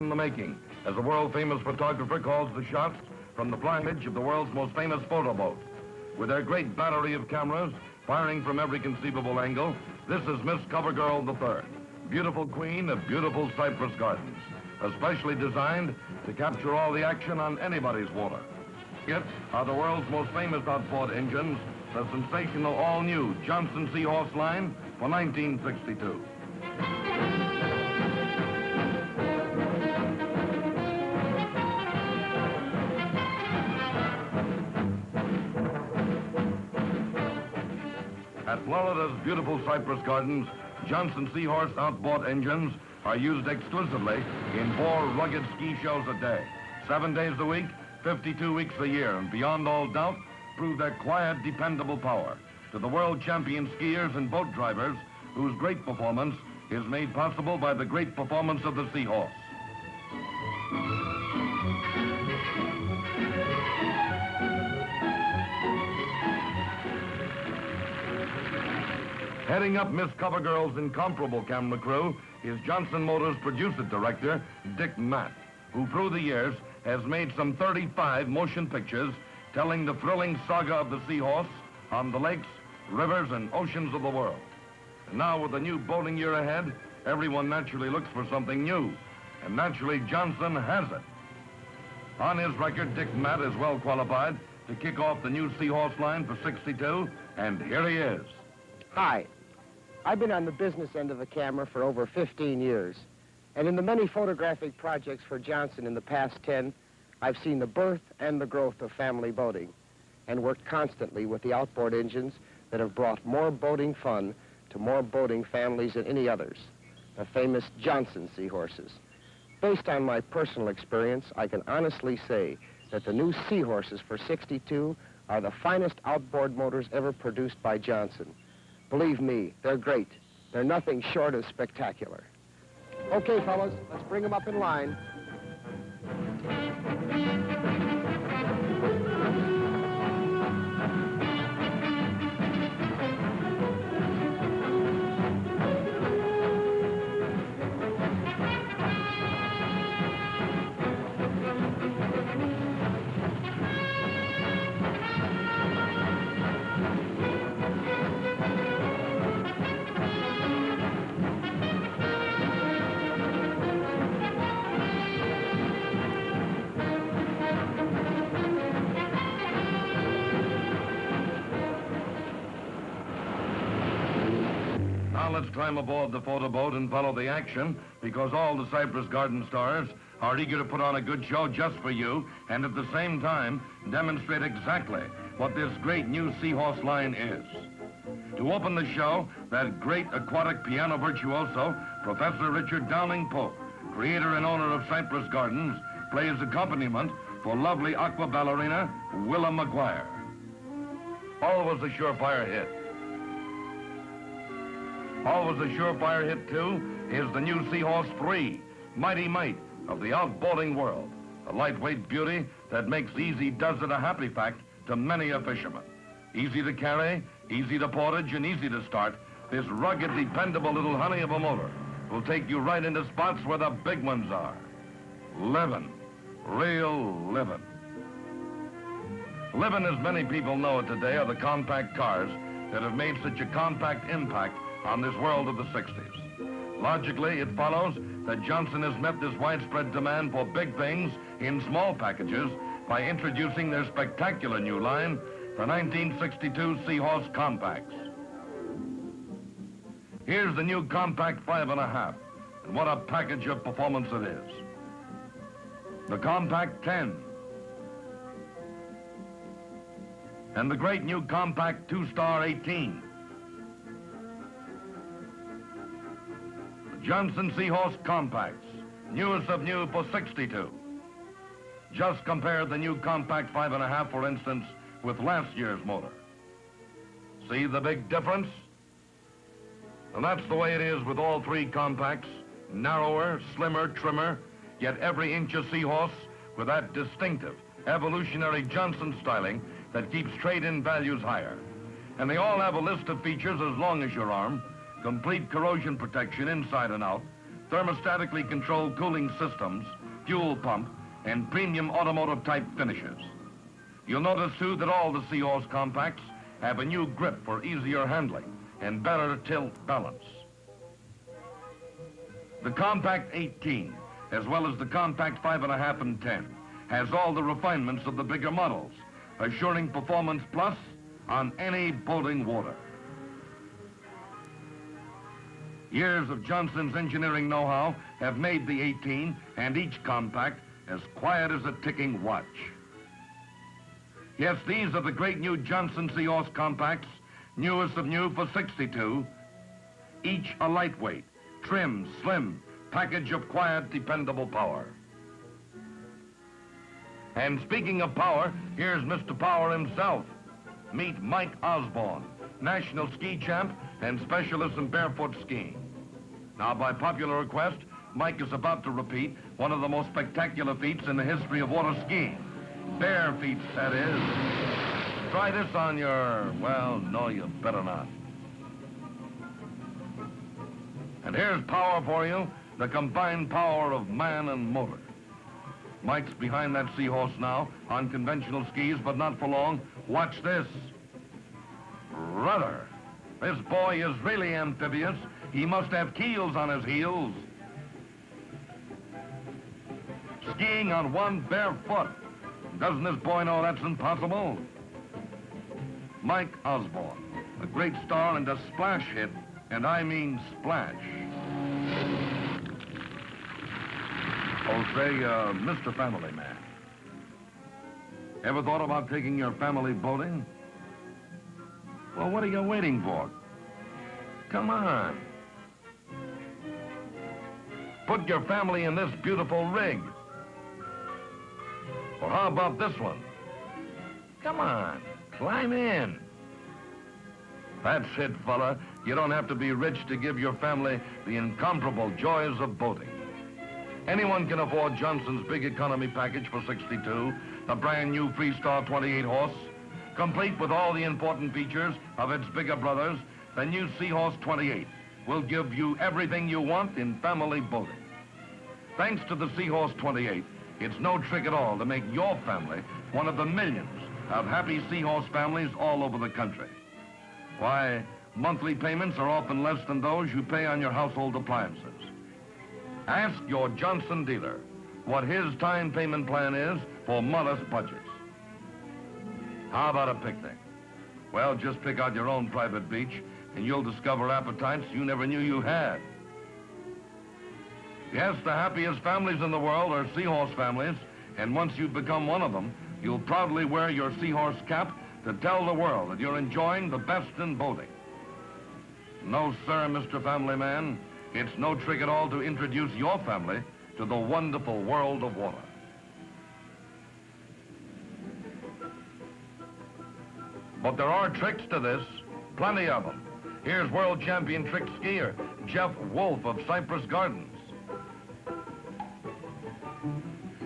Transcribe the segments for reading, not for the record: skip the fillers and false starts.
in the making, as a world-famous photographer calls the shots from the flying edge of the world's most famous photo boat. With their great battery of cameras, firing from every conceivable angle, this is Miss Covergirl III, beautiful queen of beautiful Cypress gardens, especially designed to capture all the action on anybody's water. It are the world's most famous outboard engines, the sensational all-new Johnson Seahorse line for 1962. At Florida's beautiful Cypress gardens, Johnson Seahorse outboard engines are used exclusively in 4 rugged ski shows a day, 7 days a week, 52 weeks a year, and beyond all doubt, prove their quiet, dependable power to the world champion skiers and boat drivers whose great performance is made possible by the great performance of the Seahorse. Heading up Miss Covergirl's incomparable camera crew is Johnson Motors producer director, Dick Matt, who through the years has made some 35 motion pictures telling the thrilling saga of the Seahorse on the lakes, rivers, and oceans of the world. And now with the new boating year ahead, everyone naturally looks for something new, and naturally Johnson has it. On his record, Dick Matt is well qualified to kick off the new Seahorse line for 62, and here he is. Hi. I've been on the business end of the camera for over 15 years, and in the many photographic projects for Johnson in the past 10, I've seen the birth and the growth of family boating, and worked constantly with the outboard engines that have brought more boating fun to more boating families than any others, the famous Johnson Seahorses. Based on my personal experience, I can honestly say that the new Seahorses for 62 are the finest outboard motors ever produced by Johnson. Believe me, they're great. They're nothing short of spectacular. Okay, fellas, let's bring them up in line. Now let's climb aboard the photo boat and follow the action, because all the Cypress Garden stars are eager to put on a good show just for you, and at the same time demonstrate exactly what this great new Seahorse line is. To open the show, that great aquatic piano virtuoso, Professor Richard Dowling Pope, creator and owner of Cypress Gardens, plays accompaniment for lovely aqua ballerina Willa McGuire. Always a surefire hit. Always a surefire hit, too, is the new Seahorse 3, Mighty Might of the outboarding world, a lightweight beauty that makes easy does it a happy fact to many a fisherman. Easy to carry, easy to portage, and easy to start, this rugged, dependable little honey of a motor will take you right into spots where the big ones are. Livin', real livin'. Livin', as many people know it today, are the compact cars that have made such a compact impact on this world of the 60s. Logically, it follows that Johnson has met this widespread demand for big things in small packages by introducing their spectacular new line, the 1962 Seahorse Compacts. Here's the new Compact 5.5, and what a package of performance it is. The Compact 10, and the great new Compact 2-Star 18. Johnson Seahorse Compacts, newest of new for 62. Just compare the new Compact 5.5, for instance, with last year's motor. See the big difference? And that's the way it is with all 3 compacts, narrower, slimmer, trimmer, yet every inch of Seahorse with that distinctive, evolutionary Johnson styling that keeps trade-in values higher. And they all have a list of features as long as your arm, complete corrosion protection inside and out, thermostatically controlled cooling systems, fuel pump, and premium automotive-type finishes. You'll notice, too, that all the Seahorse compacts have a new grip for easier handling and better tilt balance. The Compact 18, as well as the Compact 5.5 and 10, has all the refinements of the bigger models, assuring performance plus on any boating water. Years of Johnson's engineering know-how have made the 18 and each compact as quiet as a ticking watch. Yes, these are the great new Johnson Seahorse compacts, newest of new for 62, each a lightweight, trim, slim package of quiet, dependable power. And speaking of power, here's Mr. Power himself. Meet Mike Osborne, national ski champ and specialist in barefoot skiing. Now, by popular request, Mike is about to repeat one of the most spectacular feats in the history of water skiing. Bare feet, that is. Try this on your, well, no, you better not. And here's power for you, the combined power of man and motor. Mike's behind that Seahorse now, on conventional skis, but not for long. Watch this. Rudder. This boy is really amphibious. He must have keels on his heels. Skiing on one bare foot. Doesn't this boy know that's impossible? Mike Osborne, a great star and a splash hit, and I mean splash. Oh, say, Mr. Family Man, ever thought about taking your family boating? Well, what are you waiting for? Come on. Put your family in this beautiful rig. Or how about this one? Come on, climb in. That's it, fella. You don't have to be rich to give your family the incomparable joys of boating. Anyone can afford Johnson's big economy package for 62, the brand new Freestar 28 horse, complete with all the important features of its bigger brothers. The new Seahorse 28 will give you everything you want in family boating. Thanks to the Seahorse 28, it's no trick at all to make your family one of the millions of happy Seahorse families all over the country. Why, monthly payments are often less than those you pay on your household appliances. Ask your Johnson dealer what his time payment plan is for modest budgets. How about a picnic? Well, just pick out your own private beach and you'll discover appetites you never knew you had. Yes, the happiest families in the world are Seahorse families, and once you've become one of them, you'll proudly wear your Seahorse cap to tell the world that you're enjoying the best in boating. No, sir, Mr. Family Man, it's no trick at all to introduce your family to the wonderful world of water. But there are tricks to this, plenty of them. Here's world champion trick skier Jeff Wolf of Cypress Gardens.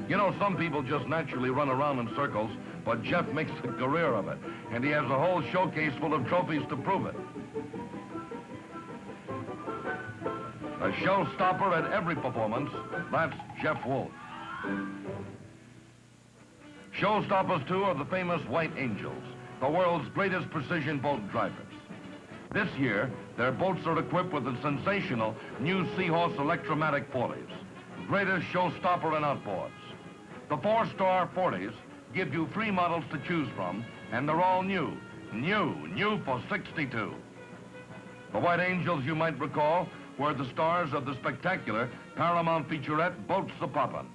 You know, some people just naturally run around in circles, but Jeff makes a career of it, and he has a whole showcase full of trophies to prove it. A showstopper at every performance, that's Jeff Wolf. Showstoppers, too, are the famous White Angels, the world's greatest precision boat drivers. This year, their boats are equipped with the sensational new Seahorse Electromatic 40s, greatest showstopper in outboards. The 4-star 40s give you 3 models to choose from, and they're all new for 62. The White Angels, you might recall, were the stars of the spectacular Paramount featurette Boats a Poppin'.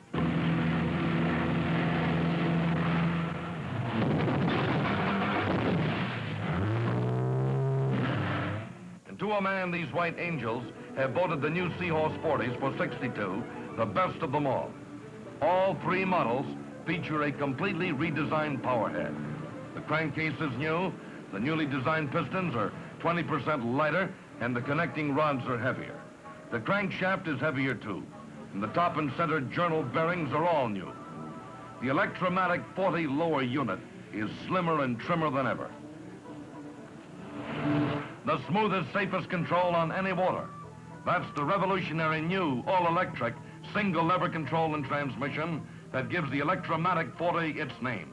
And to a man, these White Angels have voted the new Seahorse 40s for 62 the best of them all. All 3 models feature a completely redesigned powerhead. The crankcase is new, the newly designed pistons are 20% lighter, and the connecting rods are heavier. The crankshaft is heavier too, and the top and center journal bearings are all new. The Electromatic 40 lower unit is slimmer and trimmer than ever. The smoothest, safest control on any water. That's the revolutionary new all-electric single lever control and transmission that gives the Electromatic 40 its name.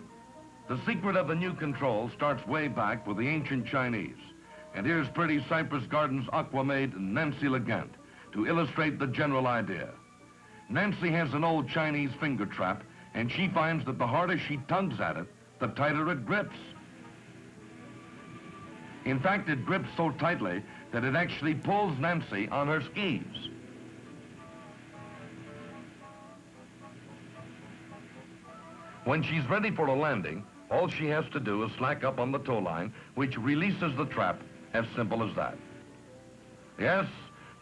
The secret of the new control starts way back with the ancient Chinese. And here's pretty Cypress Gardens Aquamaid Nancy Legant to illustrate the general idea. Nancy has an old Chinese finger trap, and she finds that the harder she tugs at it, the tighter it grips. In fact, it grips so tightly that it actually pulls Nancy on her skis. When she's ready for a landing, all she has to do is slack up on the tow line, which releases the trap. As simple as that. Yes,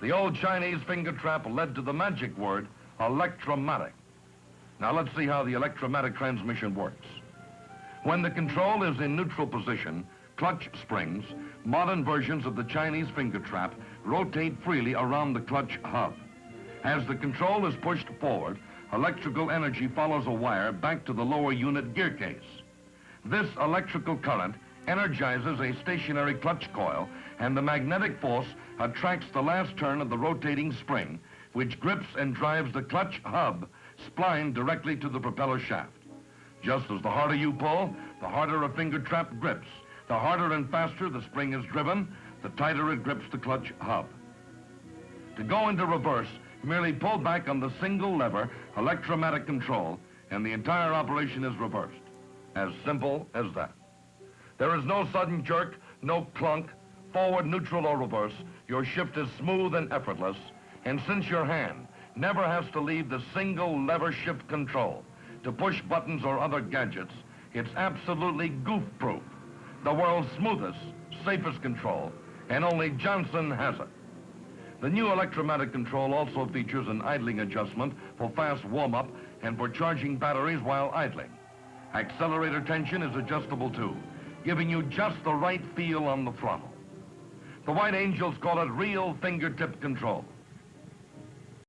the old Chinese finger trap led to the magic word, electromatic. Now let's see how the electromatic transmission works. When the control is in neutral position, clutch springs, modern versions of the Chinese finger trap, rotate freely around the clutch hub. As the control is pushed forward, electrical energy follows a wire back to the lower unit gear case. This electrical current energizes a stationary clutch coil, and the magnetic force attracts the last turn of the rotating spring, which grips and drives the clutch hub spline directly to the propeller shaft. Just as the harder you pull, the harder a finger trap grips. The harder and faster the spring is driven, the tighter it grips the clutch hub. To go into reverse, merely pull back on the single lever electromatic control, and the entire operation is reversed. As simple as that. There is no sudden jerk, no clunk, forward, neutral, or reverse. Your shift is smooth and effortless, and since your hand never has to leave the single lever shift control to push buttons or other gadgets, it's absolutely goof-proof. The world's smoothest, safest control, and only Johnson has it. The new electromatic control also features an idling adjustment for fast warm-up and for charging batteries while idling. Accelerator tension is adjustable too, giving you just the right feel on the throttle. The White Angels call it real fingertip control.